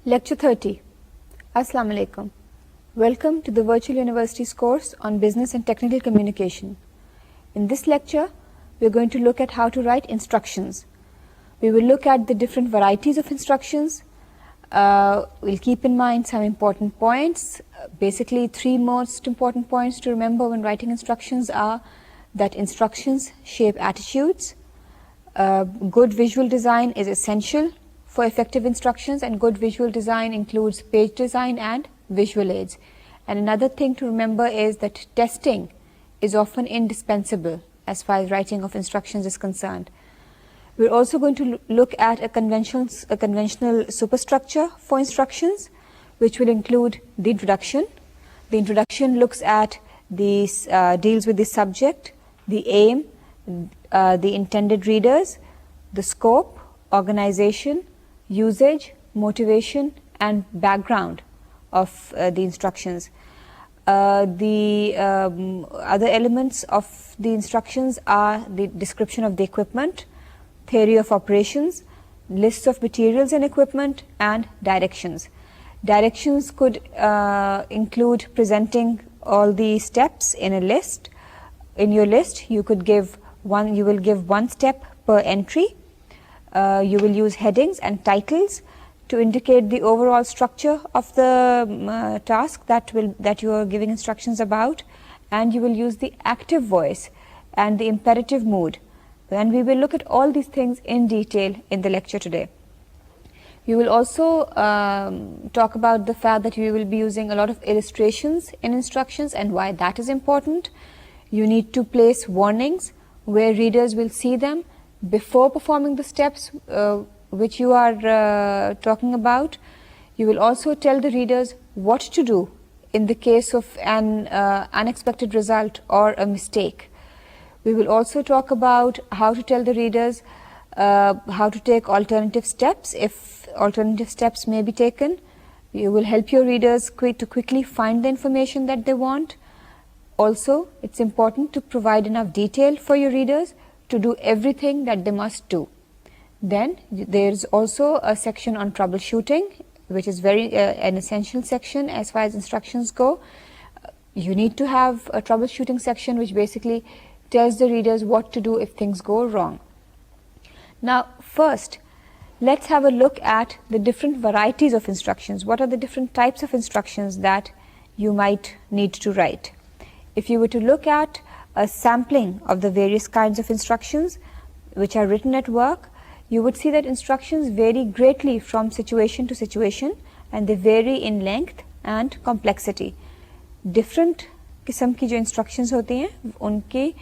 Lecture 30. Assalamu alaikum. Welcome to the Virtual University's course on Business and Technical Communication. In this lecture, we are going to look at how to write instructions. We will look at the different varieties of instructions. We'll keep in mind some important points. Basically, three most important points to remember when writing instructions are that instructions shape attitudes. Good visual design is essential for effective instructions, and good visual design includes page design and visual aids. And another thing to remember is that testing is often indispensable as far as writing of instructions is concerned. We're also going to look at a conventional superstructure for instructions, which will include the introduction. The introduction looks at these, deals with the subject, the aim, the intended readers, the scope, organization, usage, motivation, and background of the instructions. The other elements of the instructions are the description of the equipment, theory of operations, lists of materials and equipment, and directions. Directions could include presenting all the steps in a list. In your list, you will give one step per entry. You will use headings and titles to indicate the overall structure of the task that you are giving instructions about, and you will use the active voice and the imperative mood. And we will look at all these things in detail in the lecture today. We will also talk about the fact that we will be using a lot of illustrations in instructions and why that is important. You need to place warnings where readers will see them before performing the steps which you are talking about. You will also tell the readers what to do in the case of an unexpected result or a mistake. We will also talk about how to tell the readers how to take alternative steps if alternative steps may be taken. You will help your readers to quickly find the information that they want. Also, it's important to provide enough detail for your readers to do everything that they must do. Then there's also a section on troubleshooting, which is an essential section as far as instructions go. You need to have a troubleshooting section which basically tells the readers what to do if things go wrong. Now, first, let's have a look at the different varieties of instructions. What are the different types of instructions that you might need to write? If you were to look at a sampling of the various kinds of instructions which are written at work, you would see that instructions vary greatly from situation to situation, and they vary in length and complexity. Different किस्म की जो instructions होती हैं उनकी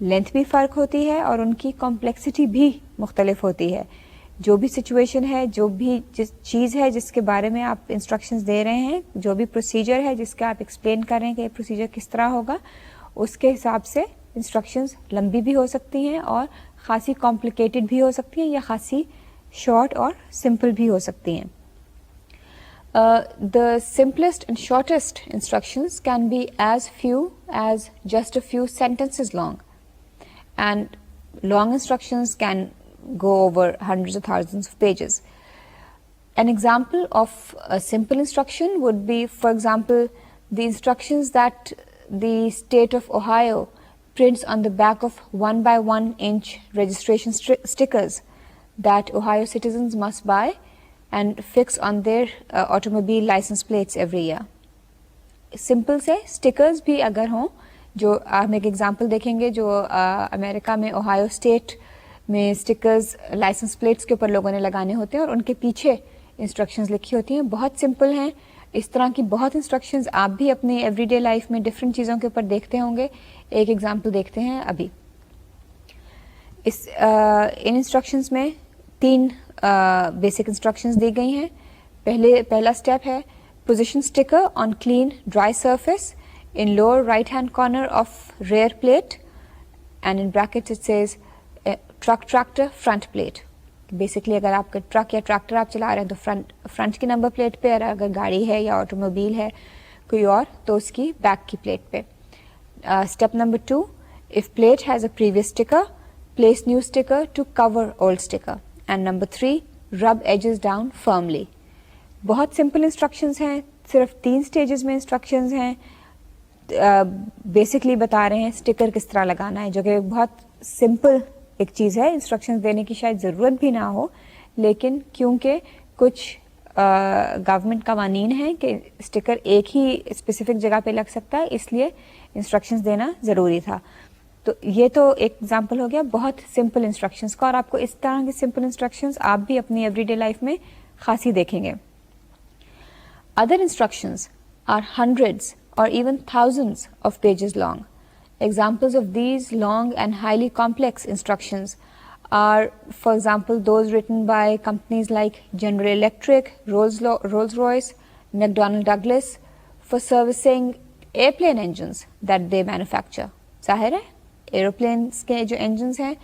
length भी फ़र्क होती है और उनकी complexity भी मुख्तलिफ होती है. जो भी situation है, जो भी जिस चीज़ है जिसके बारे में आप instructions दे रहे हैं, जो भी procedure है जिसका आप explain कर रहे हैं कि ये procedure किस तरह होगा, उसके हिसाब से इंस्ट्रक्शंस लंबी भी हो सकती हैं और ख़ासी कॉम्प्लिकेटेड भी हो सकती हैं या ख़ासी शॉर्ट और सिंपल भी हो सकती हैं. The simplest and shortest instructions can be as few as just a few sentences long, and long instructions can go over hundreds of thousands of pages. An example of a simple instruction would be, for example, the instructions that the state of Ohio prints on the back of 1 by 1 inch registration stickers that Ohio citizens must buy and fix on their automobile license plates every year. Simple से stickers भी अगर हों, जो हम एक example देखेंगे जो America में ओहायो स्टेट में stickers license plates के ऊपर लोगों ने लगाने होते हैं और उनके पीछे instructions लिखी होती हैं, बहुत simple हैं. इस तरह की बहुत इंस्ट्रक्शंस आप भी अपने एवरीडे लाइफ में डिफरेंट चीज़ों के ऊपर देखते होंगे. एक एग्जांपल देखते हैं अभी. इन इंस्ट्रक्शंस में 3 बेसिक इंस्ट्रक्शंस दी गई हैं. पहला स्टेप है position sticker on clean dry surface in lower right hand corner of rear plate and in brackets it says truck tractor front plate. Basically अगर आपका ट्रक या ट्रैक्टर आप चला रहे हैं तो फ्रंट की नंबर प्लेट पे, और अगर गाड़ी है या ऑटोमोबाइल है कोई और तो उसकी बैक की प्लेट पे. Step number 2, if plate has a previous sticker, place new sticker to cover old sticker. And number 3, rub edges down firmly. बहुत सिंपल इंस्ट्रक्शंस हैं, सिर्फ 3 स्टेजेस में इंस्ट्रक्शंस हैं. बेसिकली बता रहे हैं स्टिकर किस तरह लगाना है, जो कि बहुत सिंपल एक चीज़ है. इंस्ट्रक्शंस देने की शायद ज़रूरत भी ना हो, लेकिन क्योंकि कुछ गवर्नमेंट कवानीन है कि स्टिकर एक ही स्पेसिफिक जगह पे लग सकता है, इसलिए इंस्ट्रक्शंस देना ज़रूरी था. तो ये तो एक एग्जांपल हो गया बहुत सिंपल इंस्ट्रक्शंस का, और आपको इस तरह के सिंपल इंस्ट्रक्शंस आप भी अपनी एवरीडे लाइफ में खासी देखेंगे. Other instructions are hundreds or even thousands of pages long. Examples of these long and highly complex instructions are, for example, those written by companies like General Electric, Rolls-Royce, McDonnell Douglas for servicing airplane engines that they manufacture. जाहिर है aeroplanes के जो engines हैं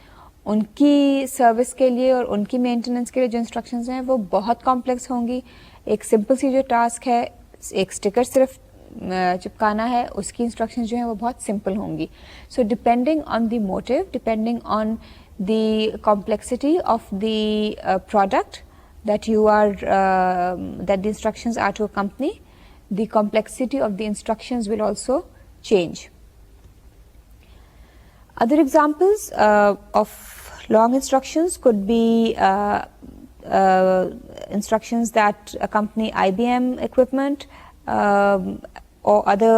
उनकी service के लिए और उनकी मेंटेनेंस के लिए जो इंस्ट्रक्शंस हैं वो बहुत कॉम्प्लेक्स होंगी. एक सिंपल सी जो टास्क है, एक स्टिकर सिर्फ चिपकाना है, उसकी इंस्ट्रक्शंस जो हैं वो बहुत सिंपल होंगी. So depending on the motive, depending on the complexity of the product that you are that the instructions are to accompany, the complexity of the instructions will also change. Other examples of long instructions could be instructions that accompany IBM equipment or other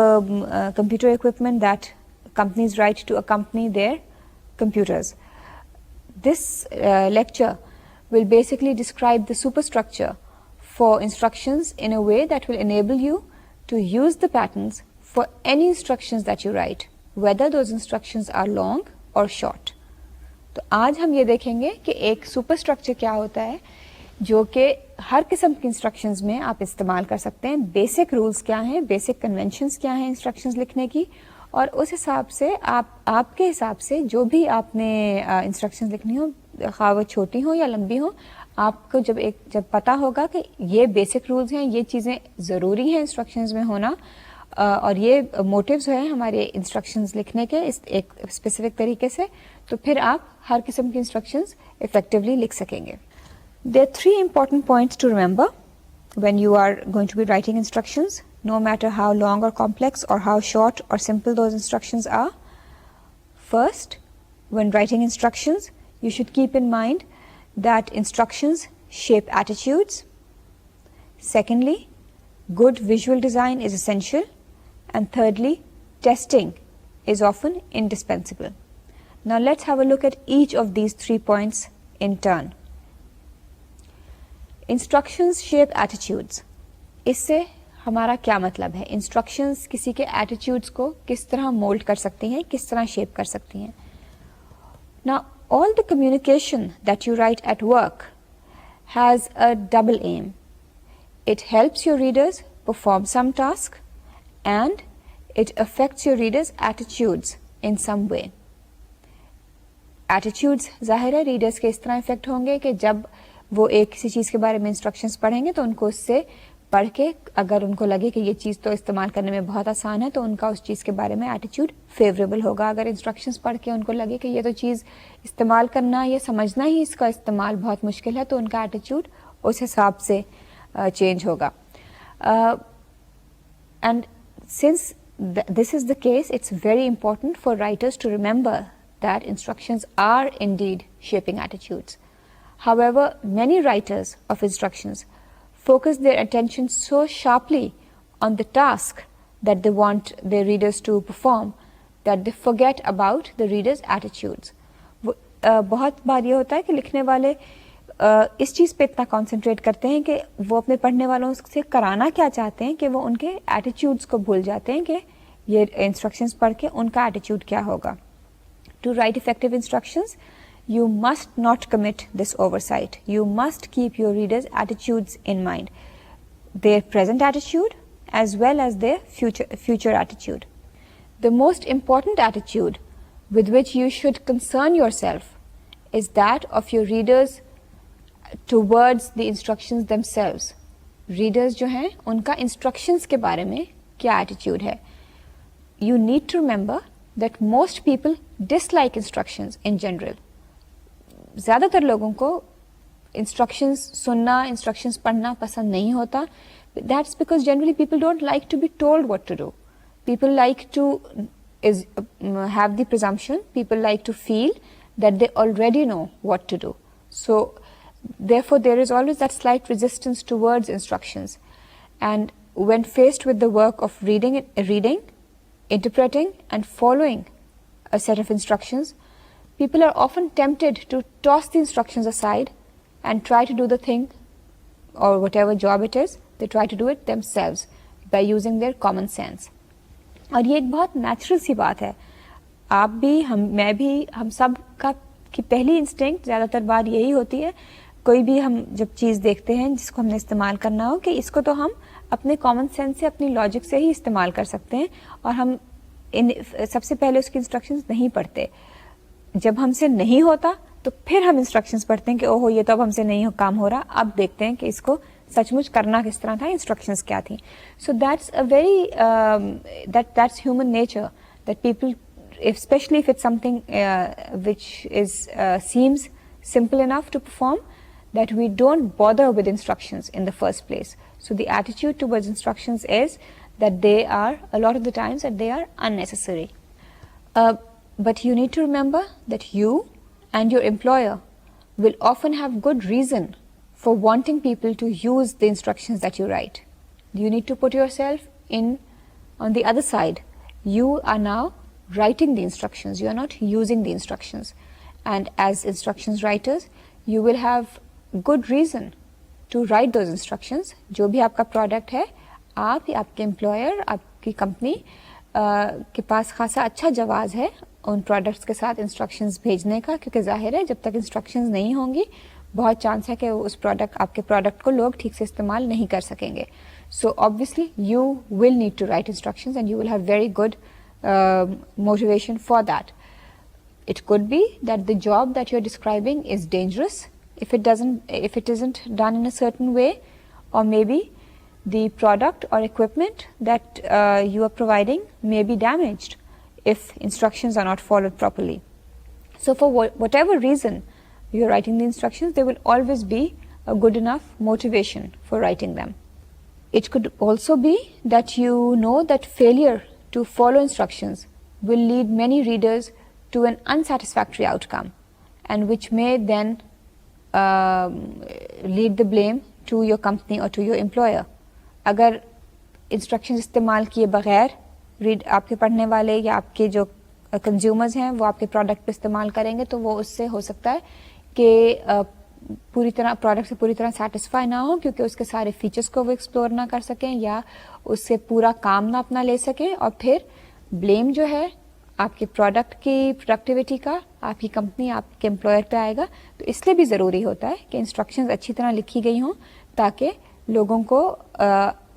computer equipment that companies write to accompany their computers. This lecture will basically describe the superstructure for instructions in a way that will enable you to use the patterns for any instructions that you write, whether those instructions are long or short. तो आज हम ये देखेंगे कि एक superstructure क्या होता है जो कि हर किस्म की इंस्ट्रक्शंस में आप इस्तेमाल कर सकते हैं. बेसिक रूल्स क्या हैं, बेसिक कन्वेंशंस क्या हैं इंस्ट्रक्शंस लिखने की, और उस हिसाब से आपके हिसाब से जो भी आपने इंस्ट्रक्शंस लिखनी हो, खा वो छोटी हो या लंबी हो, आपको जब पता होगा कि ये बेसिक रूल्स हैं, ये चीज़ें ज़रूरी हैं इंस्ट्रक्शंस में होना, और ये मोटिव्स हैं हमारे इंस्ट्रक्शंस लिखने के इस एक स्पेसिफिक तरीके से, तो फिर आप हर किस्म की इंस्ट्रक्शंस इफेक्टिवली लिख सकेंगे. There are 3 important points to remember when you are going to be writing instructions, no matter how long or complex or how short or simple those instructions are. First, when writing instructions, you should keep in mind that instructions shape attitudes. Secondly, good visual design is essential. And thirdly, testing is often indispensable. Now let's have a look at each of these 3 points in turn. Instructions shape attitudes. इससे हमारा क्या मतलब है? Instructions किसी के attitudes को किस तरह mold कर सकती हैं, किस तरह shape कर सकती हैं. Now, all the communication that you write at work has a double aim. It helps your readers perform some task and it affects your readers' attitudes in some way. Attitudes ज़ाहिर है readers के इस तरह affect होंगे कि जब वो एक किसी चीज़ के बारे में इंस्ट्रक्शंस पढ़ेंगे तो उनको उससे पढ़ के अगर उनको लगे कि ये चीज़ तो इस्तेमाल करने में बहुत आसान है तो उनका उस चीज़ के बारे में एटीट्यूड फेवरेबल होगा. अगर इंस्ट्रक्शंस पढ़ के उनको लगे कि ये तो चीज़ इस्तेमाल करना या समझना ही इसका इस्तेमाल बहुत मुश्किल है तो उनका एटीट्यूड उस हिसाब से चेंज होगा. And since this is the case, it's very important for writers to remember that instructions are indeed shaping attitudes. However, many writers of instructions focus their attention so sharply on the task that they want their readers to perform that they forget about the readers' attitudes. बहुत बार ये होता है कि लिखने वाले इस चीज़ पे इतना कॉन्सेंट्रेट करते हैं कि वो अपने पढ़ने वालों से कराना क्या चाहते हैं कि वो उनके एटीट्यूड्स को भूल जाते हैं कि ये इंस्ट्रक्शंस पढ़ के उनका एटीट्यूड क्या होगा. To write effective instructions, you must not commit this oversight. You must keep your readers' attitudes in mind, their present attitude as well as their future attitude. The most important attitude with which you should concern yourself is that of your readers towards the instructions themselves. Readers जो हैं उनका instructions के बारे में क्या attitude है. You need to remember that most people dislike instructions in general. ज़्यादातर लोगों को instructions सुनना, instructions पढ़ना पसंद नहीं होता. That's because generally people don't like to be told what to do. People like to have the presumption, people like to feel that they already know what to do. So therefore there is always that slight resistance towards instructions. And when faced with the work of reading, interpreting and following a set of instructions, people are often tempted to toss the instructions aside and try to do the thing or whatever job it is, they try to do it themselves by using their common sense. और ये एक बहुत natural सी बात है. आप भी, मैं भी, हम सब का की पहली इंस्टिंक्ट ज़्यादातर बार यही होती है. कोई भी हम जब चीज़ देखते हैं जिसको हमने इस्तेमाल करना हो कि इसको तो हम अपने कॉमन सेंस से, अपनी लॉजिक से ही इस्तेमाल कर सकते हैं, और हम सबसे पहले उसकी इंस्ट्रक्शंस नहीं पढ़ते. जब हमसे नहीं होता तो फिर हम इंस्ट्रक्शंस पढ़ते हैं कि ओहो ये तो अब हमसे नहीं काम हो रहा, अब देखते हैं कि इसको सचमुच करना किस तरह था, इंस्ट्रक्शंस क्या थी. So that's a very that's human nature, that people, especially if it's something which is seems simple enough to perform, that we don't bother with instructions in the first place. So the attitude towards instructions is that they are, a lot of the times, that they are unnecessary. But you need to remember that you and your employer will often have good reason for wanting people to use the instructions that you write. You need to put yourself in on the other side. You are now writing the instructions, you are not using the instructions. And as instructions writers, you will have good reason to write those instructions. जो भी आपका product है, आप या आपके employer, आपकी company के पास खासा अच्छा जवाब है उन products के साथ instructions भेजने का, क्योंकि जाहिर है जब तक instructions नहीं होंगी बहुत चांस है कि उस product, आपके product को लोग ठीक से इस्तेमाल नहीं कर सकेंगे. So obviously you will need to write instructions and you will have very good motivation for that. It could be that the job that you're describing is dangerous if it isn't done in a certain way, or maybe the product or equipment that you are providing may be damaged if instructions are not followed properly. So for whatever reason you're writing the instructions, there will always be a good enough motivation for writing them. It could also be that you know that failure to follow instructions will lead many readers to an unsatisfactory outcome, and which may then lead the blame to your company or to your employer. अगर instructions इस्तेमाल किए बगैर आपके पढ़ने वाले या आपके जो consumers हैं वो आपके product पे इस्तेमाल करेंगे, तो वो उससे हो सकता है कि पूरी तरह प्रोडक्ट से पूरी तरह सेटिस्फाई ना हो, क्योंकि उसके सारे फीचर्स को वो एक्सप्लोर ना कर सकें या उससे पूरा काम ना अपना ले सकें, और फिर ब्लेम जो है आपके प्रोडक्ट की प्रोडक्टिविटी का आपकी कंपनी, आपके एम्प्लॉयर पे आएगा. तो इसलिए भी ज़रूरी होता है कि इंस्ट्रक्शंस अच्छी तरह लिखी गई हों ताकि लोगों को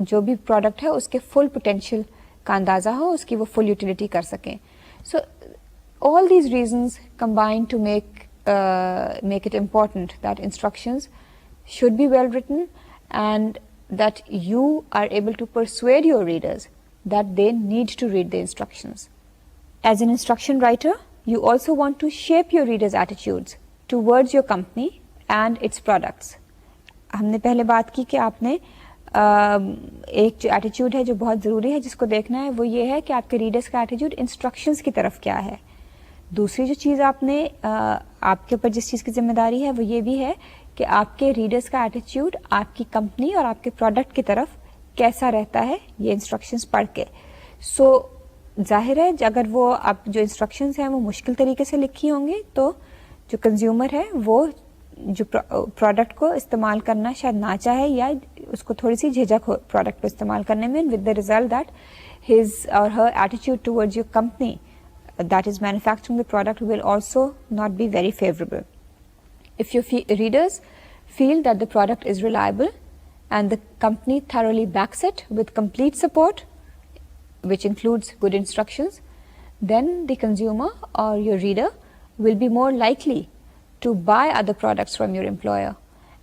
जो भी प्रोडक्ट है उसके फुल पोटेंशियल का अंदाज़ा हो, उसकी वो फुल यूटिलिटी कर सकें. So all these reasons combine to make it important that instructions should be well written and that you are able to persuade your readers that they need to read the instructions. As an instruction writer, you also want to shape your readers' attitudes towards your company and its products. हमने पहले बात की कि आपने एक जो attitude है जो बहुत ज़रूरी है जिसको देखना है वो ये है कि आपके रीडर्स का एटीट्यूड इंस्ट्रक्शंस की तरफ क्या है. दूसरी जो चीज़ आपने आपके ऊपर जिस चीज़ की जिम्मेदारी है वो ये भी है कि आपके रीडर्स का एटीट्यूड आपकी कंपनी और आपके प्रोडक्ट की तरफ कैसा रहता है ये इंस्ट्रक्शंस पढ़ के. सो जाहिर है अगर वो आप जो इंस्ट्रक्शंस हैं वो मुश्किल तरीके से लिखी होंगी तो जो कंज्यूमर है वो जो प्रोडक्ट को इस्तेमाल करना शायद ना चाहे या उसको थोड़ी सी झिझक हो प्रोडक्ट को इस्तेमाल करने में, with the result that his और her attitude towards your company that is manufacturing the product will also not be very favorable. If your readers feel that the product is reliable and the company thoroughly backs it with complete support, which includes good instructions, then the consumer or your reader will be more likely to buy other products from your employer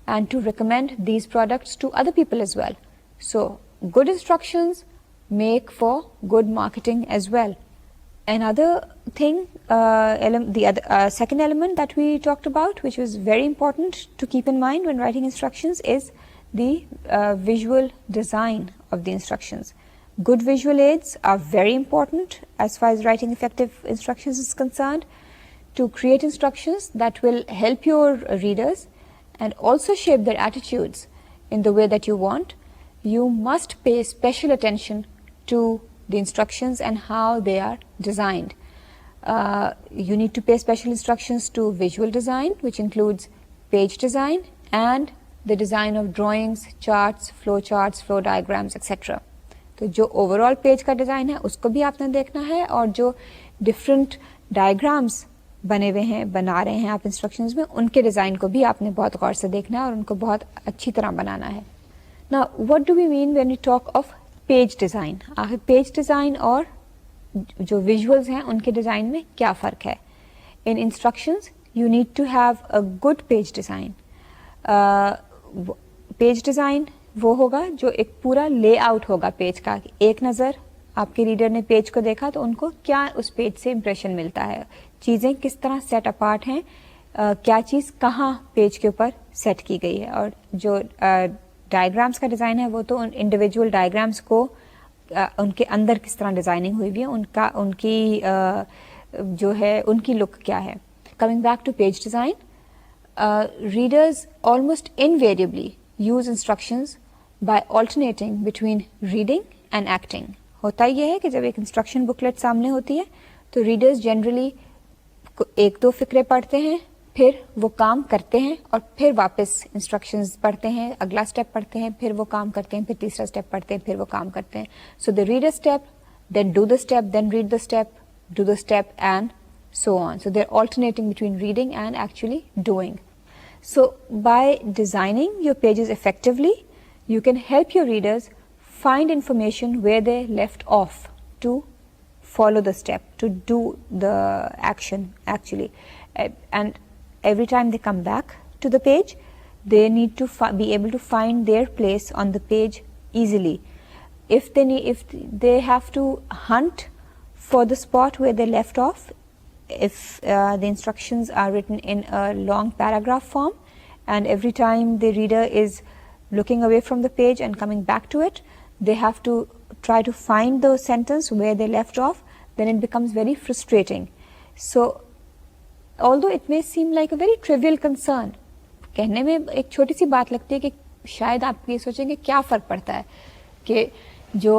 and to recommend these products to other people as well. So good instructions make for good marketing as well. Another thing, second element that we talked about, which was very important to keep in mind when writing instructions, is the visual design of the instructions. Good visual aids are very important as far as writing effective instructions is concerned, to create instructions that will help your readers and also shape their attitudes in the way that you want. You must pay special attention to the instructions and how they are designed. You need to pay special instructions to visual design, which includes page design and the design of drawings, charts, flow diagrams, etc. तो जो overall page का design है उसको भी आपने देखना है, और जो डिफरेंट डायग्राम्स बने हुए हैं, बना रहे हैं आप इंस्ट्रक्शंस में, उनके डिज़ाइन को भी आपने बहुत गौर से देखना है और उनको बहुत अच्छी तरह बनाना है. Now what do we mean when we talk of page design? आखिर पेज डिज़ाइन और जो विजुअल्स हैं उनके डिज़ाइन में क्या फ़र्क है? In instructions you need to have a good page design. Page design वो होगा जो एक पूरा लेआउट होगा पेज का. एक नज़र आपके रीडर ने पेज को देखा तो उनको क्या उस पेज से इम्प्रेशन मिलता है, चीज़ें किस तरह सेट अपार्ट हैं, क्या चीज़ कहाँ पेज के ऊपर सेट की गई है. और जो डायग्राम्स का डिज़ाइन है वो तो उन इंडिविजुअल डायग्राम्स को उनके अंदर किस तरह डिज़ाइनिंग हुई हुई है, उनकी जो है उनकी लुक क्या है. Coming back to page design, readers almost invariably use instructions by alternating between reading and acting. होता ये है कि जब एक इंस्ट्रक्शन बुकलेट सामने होती है तो रीडर्स जनरली एक दो फिक्रे पढ़ते हैं, फिर वो काम करते हैं और फिर वापस इंस्ट्रक्शंस पढ़ते हैं, अगला स्टेप पढ़ते हैं, फिर वो काम करते हैं, फिर तीसरा स्टेप पढ़ते हैं, फिर वो काम करते हैं. So the read a step, then do the step, then read the step, do the step and so on. So they're alternating between reading and actually doing. So by designing your pages effectively, you can help your readers find information where they left off to follow the step, to do the action actually. And every time they come back to the page, they need to be able to find their place on the page easily. If they have to hunt for the spot where they left off, if the instructions are written in a long paragraph form, and every time the reader is looking away from the page and coming back to it, they have to try to find the sentence where they left off, then it becomes very frustrating. So although it may seem like a very trivial concern, कहने में एक छोटी सी बात लगती है कि शायद आप ये सोचेंगे क्या फ़र्क पड़ता है कि जो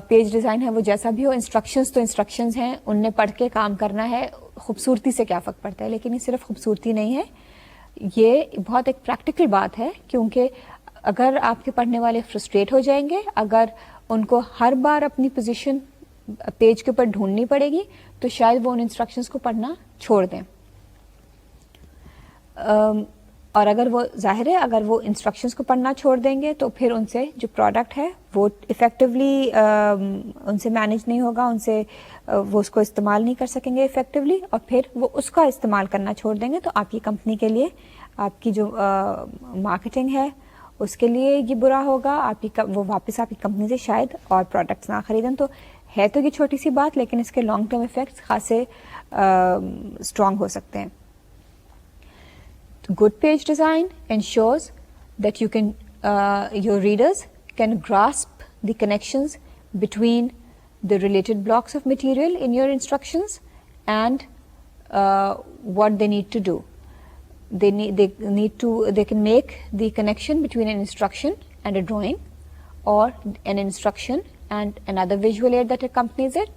पेज डिज़ाइन है वो जैसा भी हो, इंस्ट्रक्शंस तो इंस्ट्रक्शंस हैं, उनने पढ़ के काम करना है, खूबसूरती से क्या फ़र्क पड़ता है. लेकिन ये सिर्फ खूबसूरती नहीं है, ये बहुत एक प्रैक्टिकल बात है, क्योंकि अगर आपके पढ़ने वाले फ्रस्ट्रेट हो जाएंगे, अगर उनको हर बार अपनी पोजीशन पेज के ऊपर ढूंढनी पड़ेगी, तो शायद वो उन इंस्ट्रक्शंस को पढ़ना छोड़ दें. और अगर वो जाहिर है अगर वो इंस्ट्रक्शंस को पढ़ना छोड़ देंगे तो फिर उनसे जो प्रोडक्ट है वो इफ़ेक्टिवली उनसे मैनेज नहीं होगा, उनसे वो उसको इस्तेमाल नहीं कर सकेंगे इफ़ेक्टिवली, और फिर वो उसका इस्तेमाल करना छोड़ देंगे. तो आपकी कंपनी के लिए, आपकी जो मार्केटिंग है उसके लिए ये बुरा होगा, वो वापस आपकी कंपनी से शायद और प्रोडक्ट्स ना खरीदें. तो है तो ये छोटी सी बात, लेकिन इसके लॉन्ग टर्म इफ़ेक्ट्स खासे स्ट्रॉन्ग हो सकते हैं. Good page design ensures that your readers can grasp the connections between the related blocks of material in your instructions and what they need to do. They can make the connection between an instruction and a drawing, or an instruction and another visual aid that accompanies it,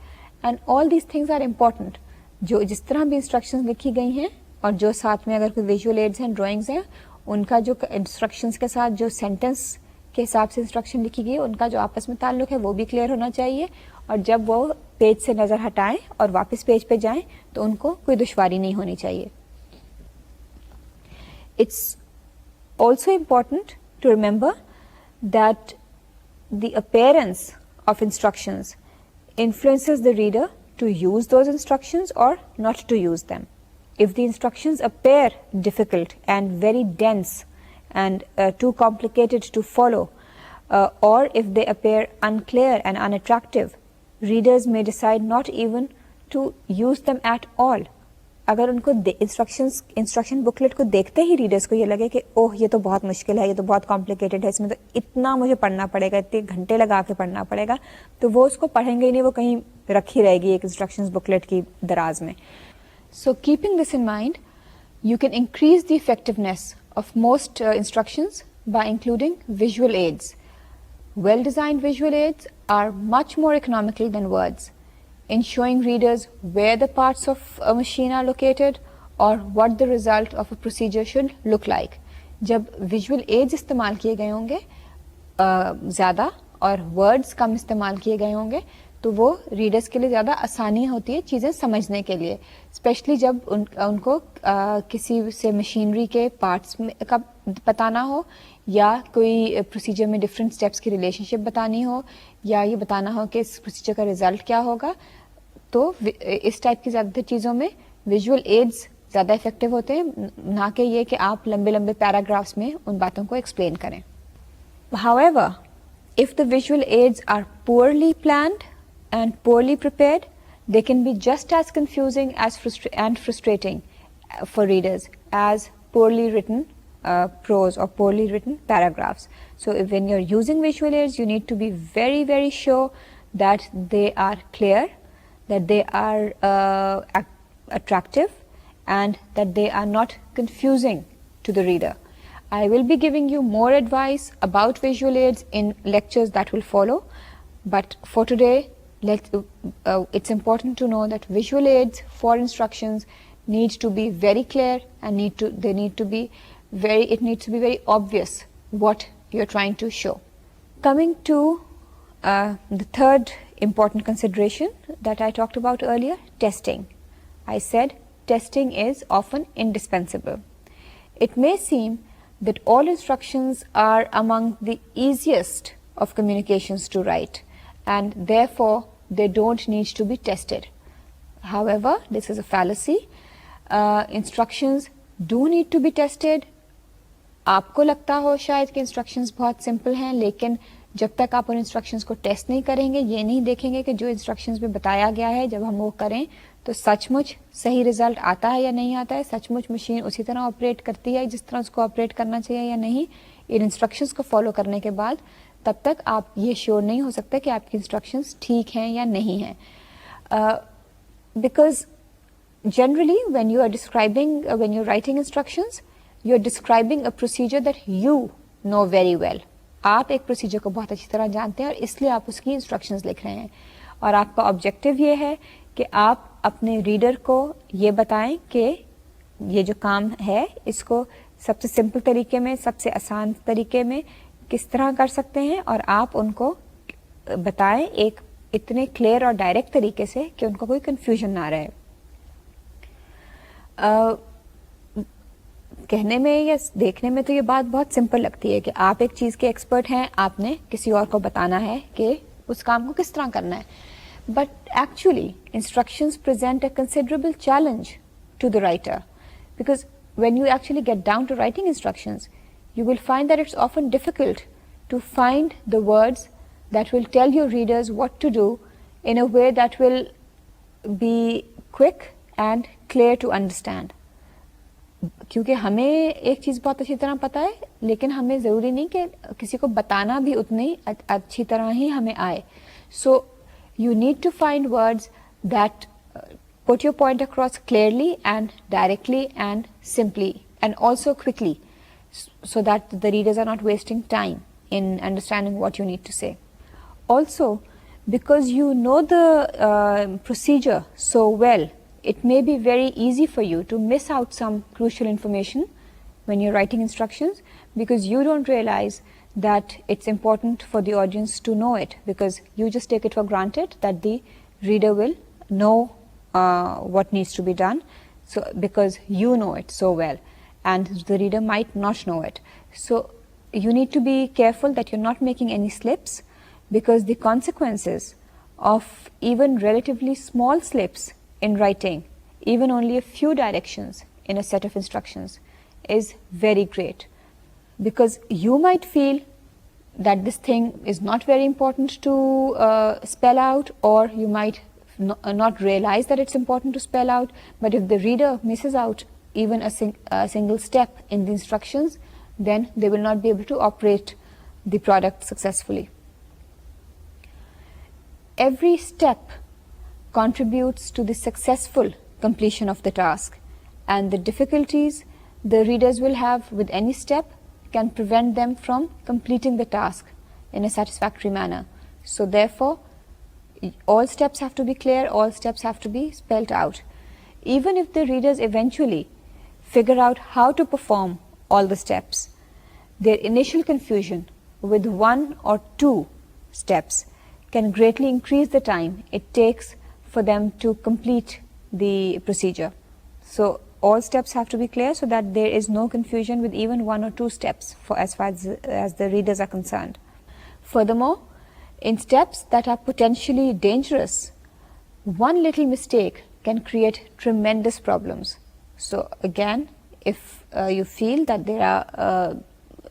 and all these things are important. जो जिस तरह भी instructions लिखी गई हैं और जो साथ में अगर कोई विजुअल एड्स हैं, ड्राइंग्स हैं, उनका जो इंस्ट्रक्शंस के साथ जो सेंटेंस के हिसाब से इंस्ट्रक्शन लिखी गई है, उनका जो आपस में ताल्लुक है वो भी क्लियर होना चाहिए. और जब वो पेज से नज़र हटाएं और वापस पेज पे जाएं तो उनको कोई दुश्वारी नहीं होनी चाहिए. It's also important to remember that the appearance of instructions influences the reader to use those instructions or not to use them. If the instructions appear difficult and very dense and too complicated to follow, or if they appear unclear and unattractive, readers may decide not even to use them at all. अगर उनको instruction booklet को देखते ही readers को ये लगे कि ओह ये तो बहुत मुश्किल है, ये तो बहुत कॉम्प्लिकेटेड है, इसमें तो इतना मुझे पढ़ना पड़ेगा, इतने घंटे लगा के पढ़ना पड़ेगा, तो वो उसको पढ़ेंगे ही नहीं, वो कहीं रखी रहेगी एक इंस्ट्रक्शंस बुकलेट की दराज में. So keeping this in mind, you can increase the effectiveness of most instructions by including visual aids. Well-designed visual aids are much more economical than words in showing readers where the parts of a machine are located or what the result of a procedure should look like. जब visual aids इस्तेमाल किए गए होंगे ज़्यादा और words कम इस्तेमाल किए गए होंगे, तो वो रीडर्स के लिए ज़्यादा आसानी होती है चीज़ें समझने के लिए, स्पेशली जब उनको किसी से मशीनरी के पार्ट्स का बताना हो या कोई प्रोसीजर में डिफरेंट स्टेप्स की रिलेशनशिप बतानी हो या ये बताना हो कि इस प्रोसीजर का रिजल्ट क्या होगा. तो इस टाइप की ज़्यादातर चीज़ों में विजुअल एड्स ज़्यादा इफेक्टिव होते हैं, ना कि ये कि आप लंबे लंबे पैराग्राफ्स में उन बातों को एक्सप्लेन करें. However, if the visual aids are poorly planned and poorly prepared, they can be just as confusing as and frustrating for readers as poorly written prose or poorly written paragraphs. So when you're using visual aids, you need to be very, very sure that they are clear, that they are attractive, and that they are not confusing to the reader. I will be giving you more advice about visual aids in lectures that will follow, but for today, it's important to know that visual aids for instructions need to be very clear and it needs to be very obvious what you're trying to show. Coming to the third important consideration that I talked about earlier, testing. I said testing is often indispensable. It may seem that all instructions are among the easiest of communications to write, and therefore they don't need to be tested. However, this is a fallacy. Instructions do need to be tested. आपको लगता हो शायद कि instructions बहुत simple हैं, लेकिन जब तक आप उन इंस्ट्रक्शंस को टेस्ट नहीं करेंगे, ये नहीं देखेंगे कि जो इंस्ट्रक्शंस में बताया गया है जब हम वो करें तो सचमुच सही रिजल्ट आता है या नहीं आता है, सचमुच मशीन उसी तरह ऑपरेट करती है जिस तरह उसको ऑपरेट करना चाहिए या नहीं, इन इंस्ट्रक्शंस को फॉलो करने के बाद तब तक आप ये श्योर नहीं हो सकते कि आपकी इंस्ट्रक्शंस ठीक हैं या नहीं हैं. Because generally when you are describing, when you are writing instructions, you are describing a procedure that you know very well. आप एक प्रोसीजर को बहुत अच्छी तरह जानते हैं और इसलिए आप उसकी इंस्ट्रक्शंस लिख रहे हैं, और आपका ऑब्जेक्टिव ये है कि आप अपने रीडर को ये बताएं कि ये जो काम है इसको सबसे सिंपल तरीके में, सबसे आसान तरीके में किस तरह कर सकते हैं, और आप उनको बताएं एक इतने क्लियर और डायरेक्ट तरीके से कि उनको कोई कंफ्यूजन ना रहे. कहने में या देखने में तो ये बात बहुत सिंपल लगती है कि आप एक चीज़ के एक्सपर्ट हैं, आपने किसी और को बताना है कि उस काम को किस तरह करना है. But actually, instructions present a considerable challenge to the writer, because when you actually get down to writing instructions, you will find that it's often difficult to find the words that will tell your readers what to do in a way that will be quick and clear to understand. क्योंकि हमें एक चीज़ बहुत अच्छी तरह पता है, लेकिन हमें ज़रूरी नहीं कि किसी को बताना भी उतनी अच्छी तरह ही हमें आए. So you need to find words that put your point across clearly and directly and simply and also quickly, so that the readers are not wasting time in understanding what you need to say. Also, because you know the procedure so well, it may be very easy for you to miss out some crucial information when you're writing instructions, because you don't realize that it's important for the audience to know it, because you just take it for granted that the reader will know what needs to be done, so because you know it so well, and the reader might not know it. So you need to be careful that you're not making any slips, because the consequences of even relatively small slips in writing, even only a few directions in a set of instructions, is very great. Because you might feel that this thing is not very important to spell out, or you might not realize that it's important to spell out, but if the reader misses out even a single step in the instructions, then they will not be able to operate the product successfully. Every step contributes to the successful completion of the task, and the difficulties the readers will have with any step can prevent them from completing the task in a satisfactory manner. So therefore, all steps have to be clear, all steps have to be spelled out. Even if the readers eventually figure out how to perform all the steps, their initial confusion with one or two steps can greatly increase the time it takes for them to complete the procedure. So all steps have to be clear so that there is no confusion with even one or two steps for as far as the readers are concerned. Furthermore, in steps that are potentially dangerous, one little mistake can create tremendous problems. So again, if you feel that there are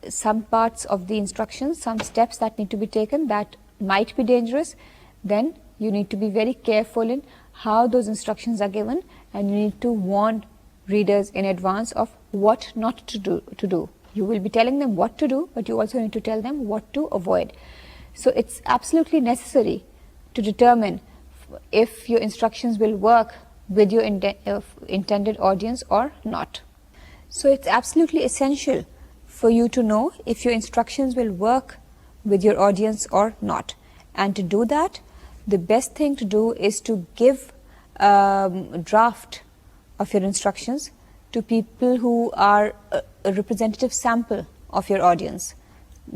some parts of the instructions, some steps that need to be taken that might be dangerous, then you need to be very careful in how those instructions are given, and you need to warn readers in advance of what not to do. You will be telling them what to do, but you also need to tell them what to avoid. So it's absolutely necessary to determine if your instructions will work with your intended audience or not. So it's absolutely essential for you to know if your instructions will work with your audience or not. And to do that, the best thing to do is to give a draft of your instructions to people who are a representative sample of your audience.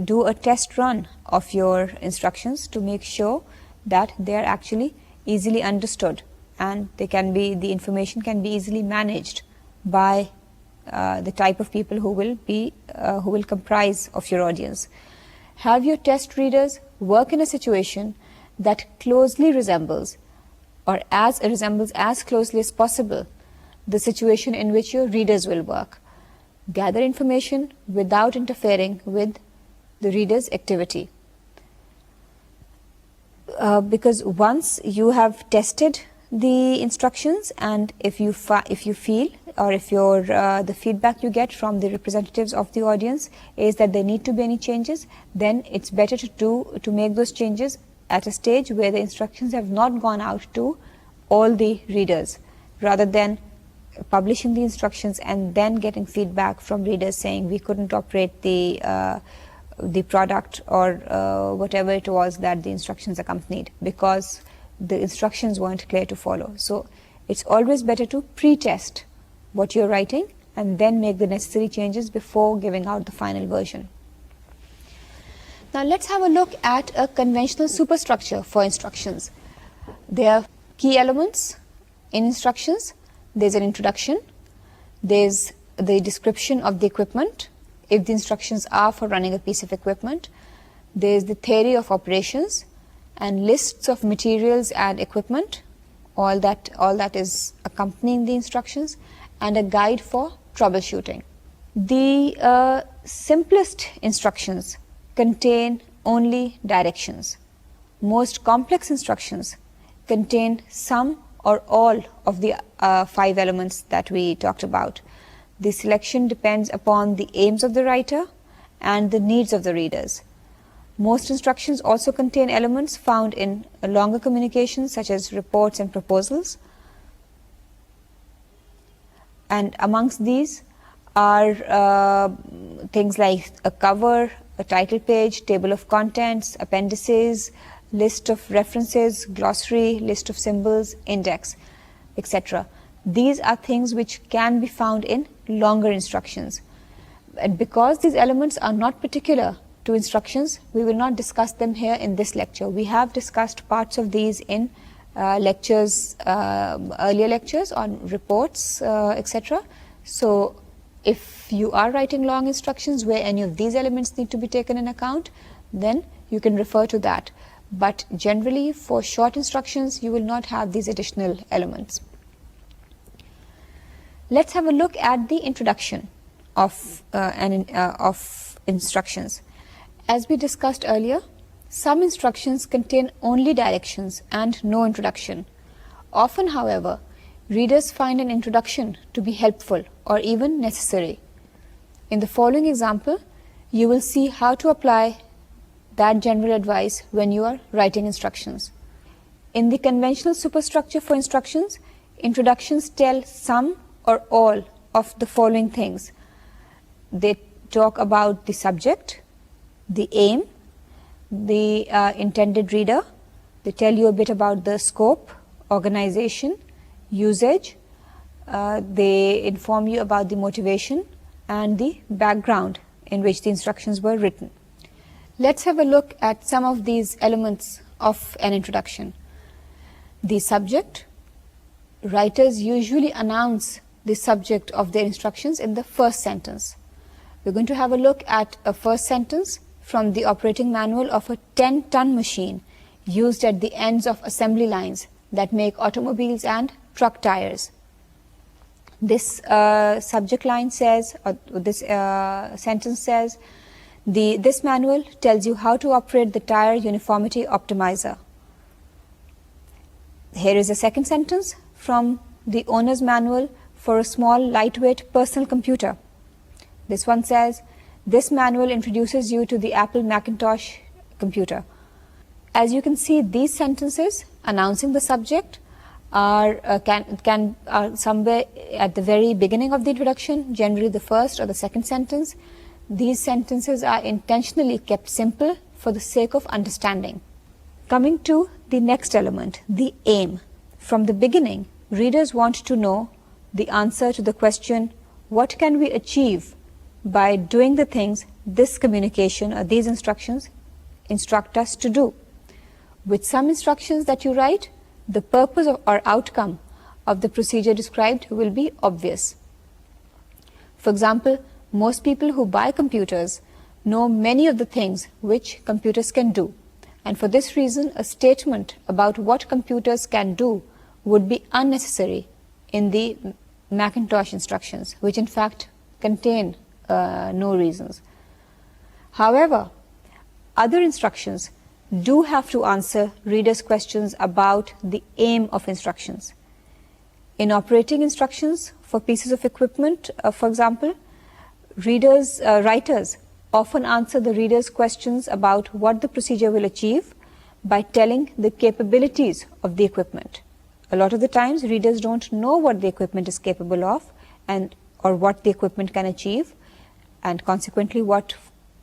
Do a test run of your instructions to make sure that they are actually easily understood, and the information can be easily managed by the type of people who will comprise of your audience. Have your test readers work in a situation that closely resembles as closely as possible the situation in which your readers will work. Gather information without interfering with the reader's activity. Because once you have tested the instructions, and if you feel, or if the feedback you get from the representatives of the audience is that there need to be any changes, then it's better to make those changes at a stage where the instructions have not gone out to all the readers, rather than publishing the instructions and then getting feedback from readers saying we couldn't operate the product or whatever it was that the instructions accompanied because the instructions weren't clear to follow. So it's always better to pre-test what you're writing and then make the necessary changes before giving out the final version. Now let's have a look at a conventional superstructure for instructions. There are key elements in instructions. There's an introduction, there's the description of the equipment, if the instructions are for running a piece of equipment, there's the theory of operations, and lists of materials and equipment, all that is accompanying the instructions, and a guide for troubleshooting. The simplest instructions contain only directions. Most complex instructions contain some or all of the 5 elements that we talked about. The selection depends upon the aims of the writer and the needs of the readers. Most instructions also contain elements found in longer communications such as reports and proposals. And amongst these are things like a cover, a title page, table of contents, appendices, list of references, glossary, list of symbols, index, etc. These are things which can be found in longer instructions. And because these elements are not particular to instructions, we will not discuss them here in this lecture. We have discussed parts of these in earlier lectures on reports, etc. So if you are writing long instructions where any of these elements need to be taken in account, then you can refer to that. But generally for short instructions, you will not have these additional elements. Let's have a look at the introduction of instructions. As we discussed earlier, some instructions contain only directions and no introduction, Often, however, readers find an introduction to be helpful or even necessary. In the following example, you will see how to apply that general advice when you are writing instructions. In the conventional superstructure for instructions, introductions tell some or all of the following things. They talk about the subject, the aim, the intended reader. They tell you a bit about the scope, organization, usage. They inform you about the motivation and the background in which the instructions were written. Let's have a look at some of these elements of an introduction. The subject. Writers usually announce the subject of their instructions in the first sentence. We're going to have a look at a first sentence from the operating manual of a 10-ton machine used at the ends of assembly lines that make automobiles and truck tires. This subject line says, or this sentence says, this manual tells you how to operate the tire uniformity optimizer. Here is a second sentence from the owner's manual for a small, lightweight personal computer. This one says, this manual introduces you to the Apple Macintosh computer. As you can see, these sentences announcing the subject are somewhere at the very beginning of the introduction, generally the first or the second sentence. These sentences are intentionally kept simple for the sake of understanding. Coming to the next element, the aim. From the beginning, readers want to know the answer to the question, what can we achieve by doing the things this communication or these instructions instruct us to do? With some instructions that you write, the purpose or outcome of the procedure described will be obvious. For example, most people who buy computers know many of the things which computers can do. And for this reason, a statement about what computers can do would be unnecessary in the Macintosh instructions, which in fact contain no reasons. However, other instructions do have to answer readers' questions about the aim of instructions. In operating instructions for pieces of equipment, for example, writers often answer the readers' questions about what the procedure will achieve by telling the capabilities of the equipment. A lot of the times, readers don't know what the equipment is capable of or what the equipment can achieve, and consequently what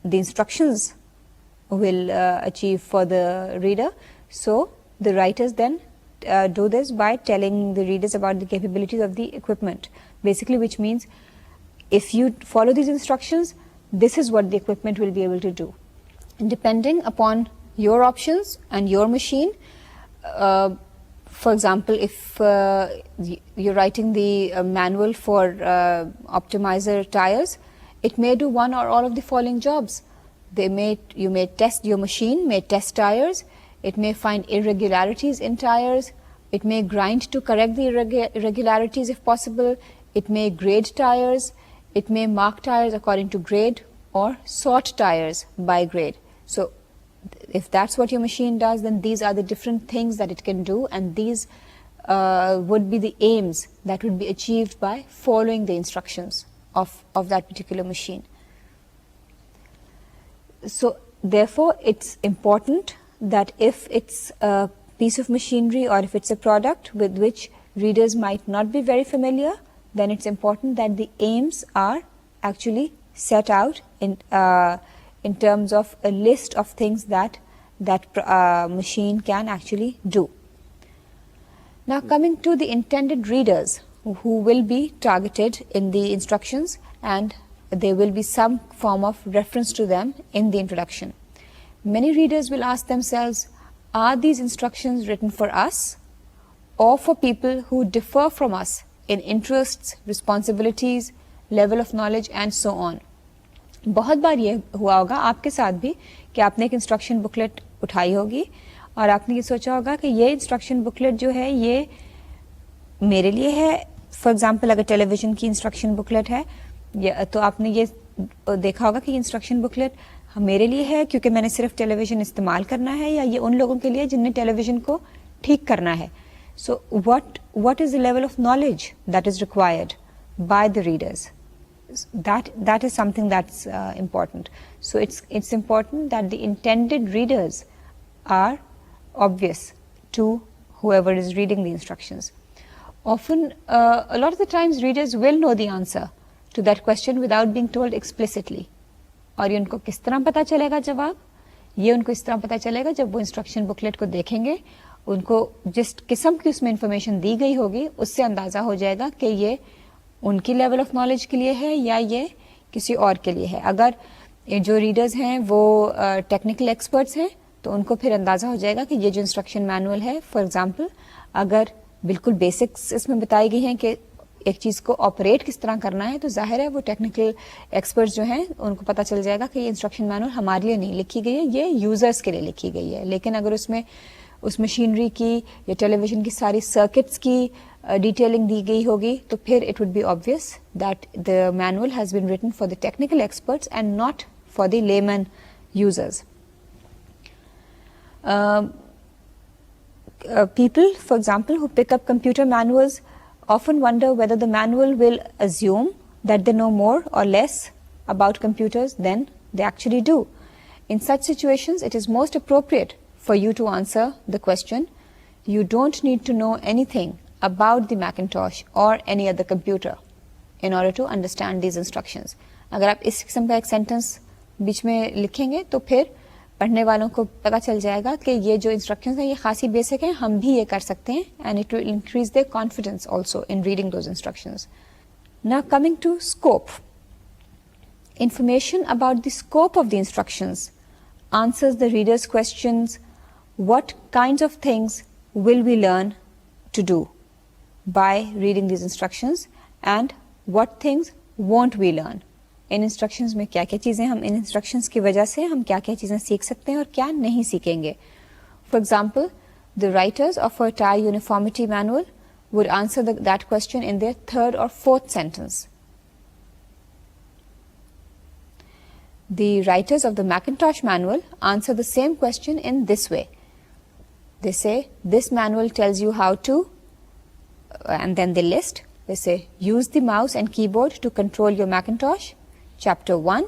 the instructions will achieve for the reader. So the writers then do this by telling the readers about the capabilities of the equipment, basically, which means if you follow these instructions, this is what the equipment will be able to do. And depending upon your options and your machine, for example, if you're writing the manual for optimizer tires, it may do one or all of the following jobs. Your machine may test tires, it may find irregularities in tires, it may grind to correct the irregularities if possible, it may grade tires, it may mark tires according to grade, or sort tires by grade. So if that's what your machine does, then these are the different things that it can do, and these would be the aims that would be achieved by following the instructions of that particular machine. So therefore, it's important that if it's a piece of machinery or if it's a product with which readers might not be very familiar, then it's important that the aims are actually set out in terms of a list of things that machine can actually do. Now coming to the intended readers who will be targeted in the instructions, and there will be some form of reference to them in the introduction. Many readers will ask themselves, are these instructions written for us or for people who differ from us in interests, responsibilities, level of knowledge and so on? बहुत बार ये हुआ होगा आपके साथ भी कि आपने एक इंस्ट्रक्शन बुकलेट उठाई होगी और आपने ये सोचा होगा कि ये इंस्ट्रक्शन बुकलेट जो है ये मेरे लिए है. फॉर एग्जांपल अगर टेलीविज़न की इंस्ट्रक्शन बुकलेट है तो आपने ये देखा होगा कि ये इंस्ट्रक्शन बुकलेट मेरे लिए है क्योंकि मैंने सिर्फ टेलीविज़न इस्तेमाल करना है, या ये उन लोगों के लिए जिनने टेलीविज़न को ठीक करना है. So what is the level of knowledge that is required by the readers? That is something that's important. So it's important that the intended readers are obvious to whoever is reading the instructions. Often a lot of the times readers will know the answer to that question without being told explicitly. और ये उनको किस तरह पता चलेगा जवाब? ये उनको इस तरह पता चलेगा जब वो इंस्ट्रक्शन बुकलेट को देखेंगे, उनको जिस किस्म की उसमें इंफॉर्मेशन दी गई होगी उससे अंदाज़ा हो जाएगा कि ये उनकी लेवल ऑफ नॉलेज के लिए है या ये किसी और के लिए है. अगर जो रीडर्स हैं वो टेक्निकल एक्सपर्ट्स हैं तो उनको फिर अंदाज़ा हो जाएगा कि ये जो इंस्ट्रक्शन मैनुअल है, फॉर एग्जांपल अगर बिल्कुल बेसिक्स इसमें बताई गई हैं कि एक चीज़ को ऑपरेट किस तरह करना है, तो जाहिर है वो टेक्निकल एक्सपर्ट्स जो हैं उनको पता चल जाएगा कि ये इंस्ट्रक्शन मैनुअल हमारे लिए नहीं लिखी गई है, ये यूज़र्स के लिए लिखी गई है. लेकिन अगर उसमें उस मशीनरी की या टेलीविज़न की सारी सर्किट्स की डिटेलिंग दी गई होगी तो फिर it would be obvious that the manual has been written for the technical experts and not for the layman users. People, for example, who pick up computer manuals often wonder whether the manual will assume that they know more or less about computers than they actually do. In such situations, it is most appropriate for you to answer the question, you don't need to know anything about the Macintosh or any other computer in order to understand these instructions. अगर आप इस किस्म का एक sentence बीच में लिखेंगे तो फिर पढ़ने वालों को पता चल जाएगा कि ये जो इंस्ट्रक्शंस हैं ये खासी बेसिक हैं, हम भी ये कर सकते हैं, and it will increase their confidence also in reading those instructions. Now coming to scope. Information about the scope of the instructions answers the reader's questions, what kinds of things will we learn to do by reading these instructions and what things won't we learn. In instructions में क्या क्या चीज़ें हम इन instructions की वजह से हम क्या क्या चीज़ें सीख सकते हैं और क्या नहीं सीखेंगे. For example, the writers of a tire uniformity manual would answer that question in their third और fourth sentence. The writers of the Macintosh manual answer the same question in this way. They say, this manual tells you how to, and then they list. They say, use the mouse and keyboard to control your Macintosh. Chapter 1,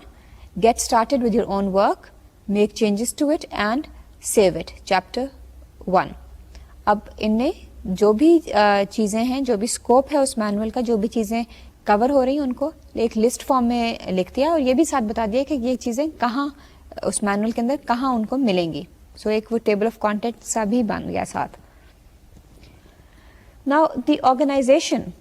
get started with your own work, make changes to it and save it. Chapter 1. अब इनने जो भी चीज़ें हैं, जो भी scope है उस मैनुअल का, जो भी चीज़ें कवर हो रही हैं उनको एक लिस्ट फॉर्म में लिख दिया और ये भी साथ बता दिया कि ये चीज़ें कहाँ उस मैनुअल के अंदर कहाँ उनको मिलेंगी. सो एक वो टेबल ऑफ कॉन्टेंट्स सा भी बन गया साथ. Now the organisation,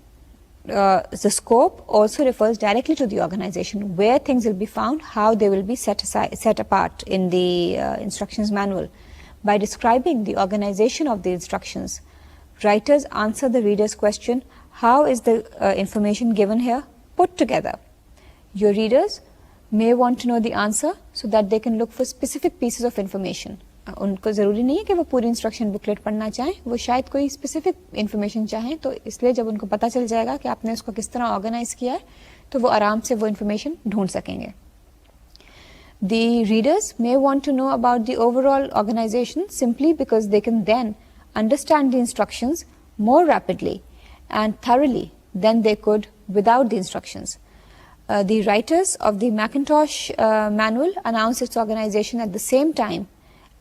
the scope also refers directly to the organization, where things will be found, how they will be set apart in the instructions manual. By describing the organization of the instructions, writers answer the reader's question, how is the information given here put together. Your readers may want to know the answer so that they can look for specific pieces of information. उनको ज़रूरी नहीं है कि वो पूरी instruction booklet पढ़ना चाहें, वो शायद कोई स्पेसिफिक इन्फॉर्मेशन चाहें, तो इसलिए जब उनको पता चल जाएगा कि आपने उसको किस तरह ऑर्गेनाइज किया है तो वो आराम से वो इन्फॉर्मेशन ढूंढ सकेंगे. The readers may want to know about the overall organization simply because they can then understand the instructions more rapidly and thoroughly than they could without the instructions. The writers of the Macintosh manual announce its organization at the same time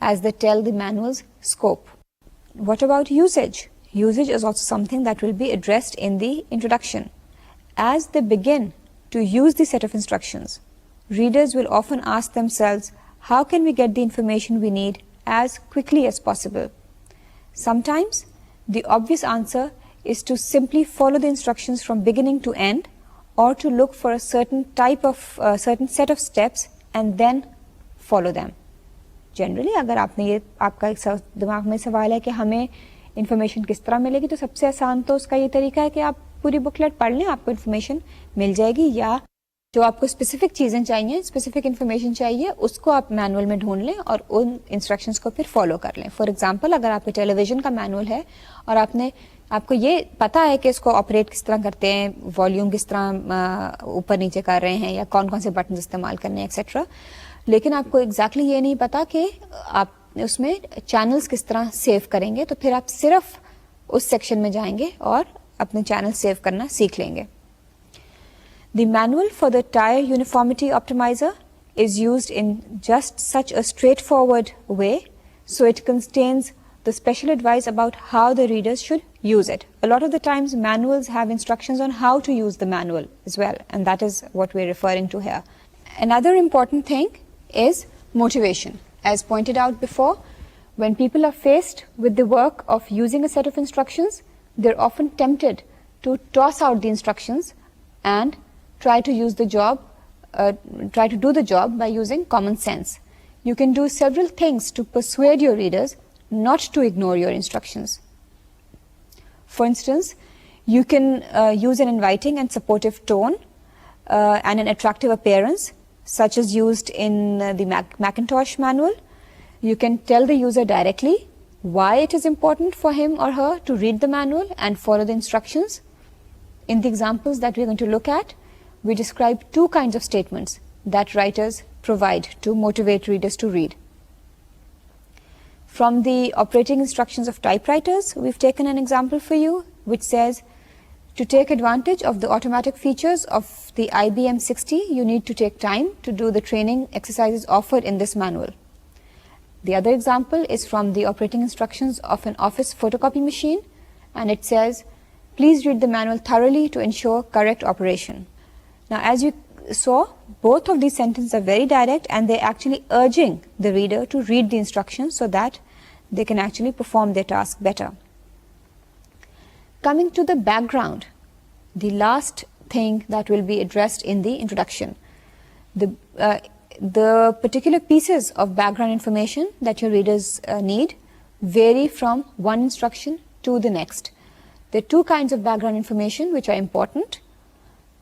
as they tell the manual's scope. What about usage? Usage is also something that will be addressed in the introduction. As they begin to use the set of instructions, readers will often ask themselves, how can we get the information we need as quickly as possible? Sometimes the obvious answer is to simply follow the instructions from beginning to end, or to look for a certain certain set of steps and then follow them. Generally अगर आपने ये आपका एक दिमाग में सवाल है कि हमें इन्फॉर्मेशन किस तरह मिलेगी, तो सबसे आसान तो उसका ये तरीका है कि आप पूरी बुकलेट पढ़ लें, आपको इन्फॉर्मेशन मिल जाएगी, या जो आपको स्पेसिफिक चीज़ें चाहिए, स्पेसिफिक इन्फॉर्मेशन चाहिए, उसको आप मैनुअल में ढूंढ लें और उन इंस्ट्रक्शंस को फिर फॉलो कर लें. फॉर एग्जांपल, अगर आपके टेलीविज़न का मैनुअल है और आपको ये पता है कि इसको ऑपरेट किस तरह करते हैं, वॉल्यूम किस तरह ऊपर नीचे कर रहे हैं या कौन कौन से बटन इस्तेमाल करने हैं एक्सेट्रा, लेकिन आपको एग्जैक्टली ये नहीं पता कि आप उसमें चैनल्स किस तरह सेव करेंगे, तो फिर आप सिर्फ उस सेक्शन में जाएंगे और अपने चैनल सेव करना सीख लेंगे. The manual for the tire uniformity optimizer is used in just such a straightforward way, so it contains the special advice about how the readers should use it. A lot of the times manuals have instructions on how to use the manual as well, and that is what we're referring to here. Another important thing is motivation. As pointed out before, when people are faced with the work of using a set of instructions, they're often tempted to toss out the instructions and try to do the job by using common sense. You can do several things to persuade your readers not to ignore your instructions. For instance, you can use an inviting and supportive tone and an attractive appearance, such as used in the Macintosh manual. You can tell the user directly why it is important for him or her to read the manual and follow the instructions. In the examples that we're going to look at, we describe two kinds of statements that writers provide to motivate readers to read. From the operating instructions of typewriters, we've taken an example for you, which says, to take advantage of the automatic features of the IBM 60, you need to take time to do the training exercises offered in this manual. The other example is from the operating instructions of an office photocopy machine, and it says, please read the manual thoroughly to ensure correct operation. Now, as you saw, both of these sentences are very direct, and they're actually urging the reader to read the instructions so that they can actually perform their task better. Coming to the background, the last thing that will be addressed in the introduction. The particular pieces of background information that your readers need vary from one instruction to the next. There are two kinds of background information which are important: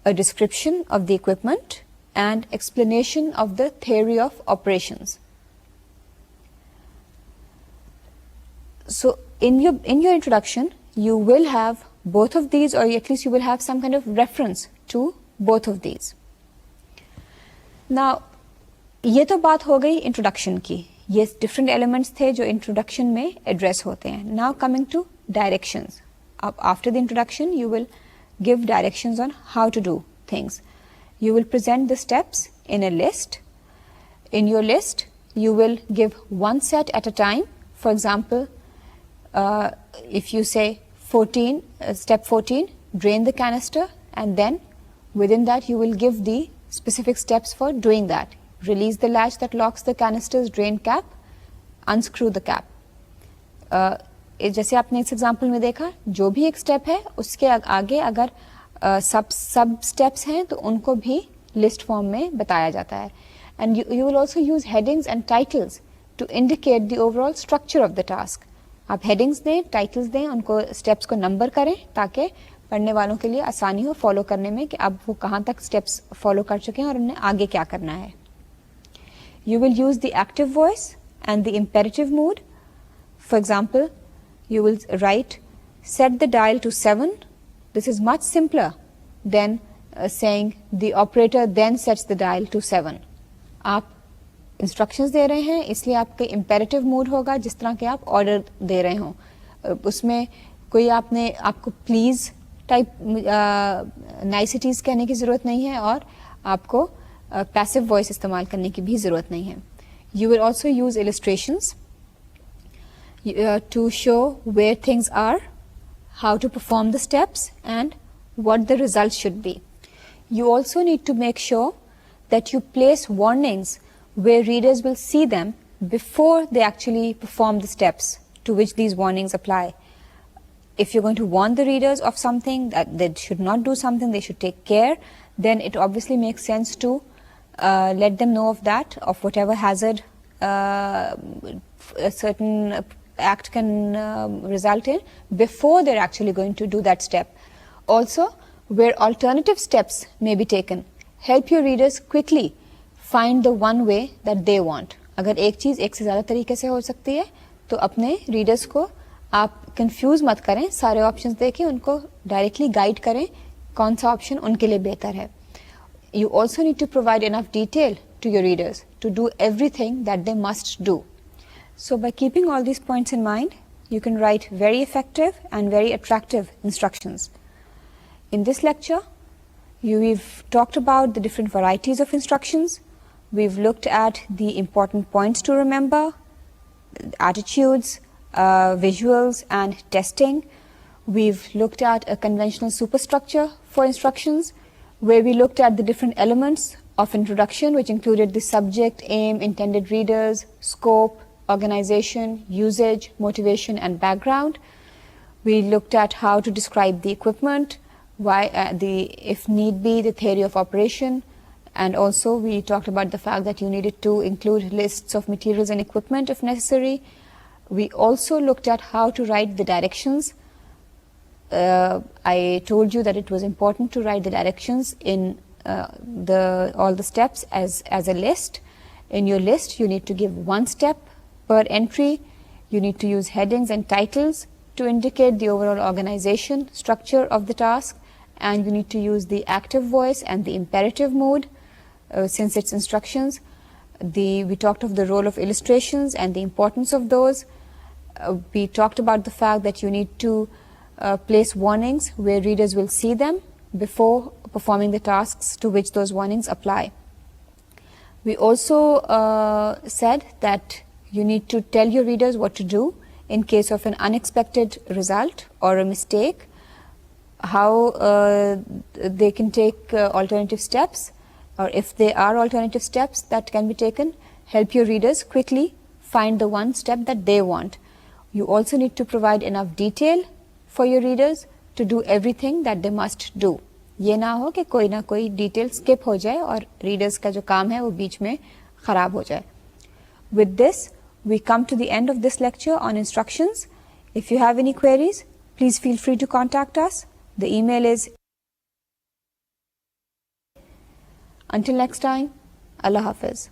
a description of the equipment and explanation of the theory of operations. So in your introduction, you will have both of these, or at least you will have some kind of reference to both of these. Now, ये तो बात हो गई introduction की. ये different elements थे जो introduction में एड्रेस होते हैं. Now coming to directions. After the introduction, you will give directions on how to do things. You will present the steps in a list. In your list, you will give one set at a time. For example, if you say step 14, drain the canister, and then within that you will give the specific steps for doing that. Release the latch that locks the canister's drain cap, unscrew the cap. जैसे आपने इस example में देखा, जो भी एक step है उसके आगे अगर सब स्टेप्स हैं तो उनको भी लिस्ट फॉर्म में बताया जाता है. And you will also use headings and titles to indicate the overall structure of the task. आप हेडिंग्स दें, टाइटल्स दें, उनको स्टेप्स को नंबर करें ताकि पढ़ने वालों के लिए आसानी हो फॉलो करने में कि अब वो कहाँ तक स्टेप्स फॉलो कर चुके हैं और उन्हें आगे क्या करना है. You will use the active voice and the imperative mood. For example, you will write, set the dial to 7. This is much simpler than saying the operator then sets the dial to 7. आप instructions दे रहे हैं, इसलिए आपके imperative mood होगा जिस तरह के आप order दे रहे हों. उसमें कोई आपको please type niceties कहने की ज़रूरत नहीं है और आपको passive voice इस्तेमाल करने की भी ज़रूरत नहीं है. You will also use illustrations to show where things are, how to perform the steps, and what the results should be. You also need to make sure that you place warnings where readers will see them before they actually perform the steps to which these warnings apply. If you're going to warn the readers of something, that they should not do something, they should take care, then it obviously makes sense to let them know of that, of whatever hazard a certain act can result in before they're actually going to do that step. Also, where alternative steps may be taken, help your readers quickly find the one way that they want. अगर एक चीज़ एक से ज़्यादा तरीके से हो सकती है तो अपने readers को आप confuse मत करें, सारे options देके उनको directly guide करें कौन सा option उनके लिए बेहतर है. You also need to provide enough detail to your readers to do everything that they must do. So by keeping all these points in mind, you can write very effective and very attractive instructions. In this lecture, we've talked about the different varieties of instructions. We've looked at the important points to remember, attitudes, visuals, and testing. We've looked at a conventional superstructure for instructions, where we looked at the different elements of introduction, which included the subject, aim, intended readers, scope, organization, usage, motivation, and background. We looked at how to describe the equipment, if need be, the theory of operation, and also we talked about the fact that you needed to include lists of materials and equipment if necessary. We also looked at how to write the directions. I told you that it was important to write the directions in all the steps as a list. In your list, you need to give one step per entry. You need to use headings and titles to indicate the overall organization structure of the task, and you need to use the active voice and the imperative mode since it's instructions. We talked of the role of illustrations and the importance of those. We talked about the fact that you need to place warnings where readers will see them before performing the tasks to which those warnings apply. We also said that you need to tell your readers what to do in case of an unexpected result or a mistake, how they can take alternative steps, or if there are alternative steps that can be taken, help your readers quickly find the one step that they want. You also need to provide enough detail for your readers to do everything that they must do. ये ना हो कि कोई ना कोई detail skip हो जाए और रीडर्स का जो काम है वो बीच में खराब हो जाए. With this, we come to the end of this lecture on instructions. If you have any queries, please feel free to contact us. The email is. Until next time, Allah Hafiz.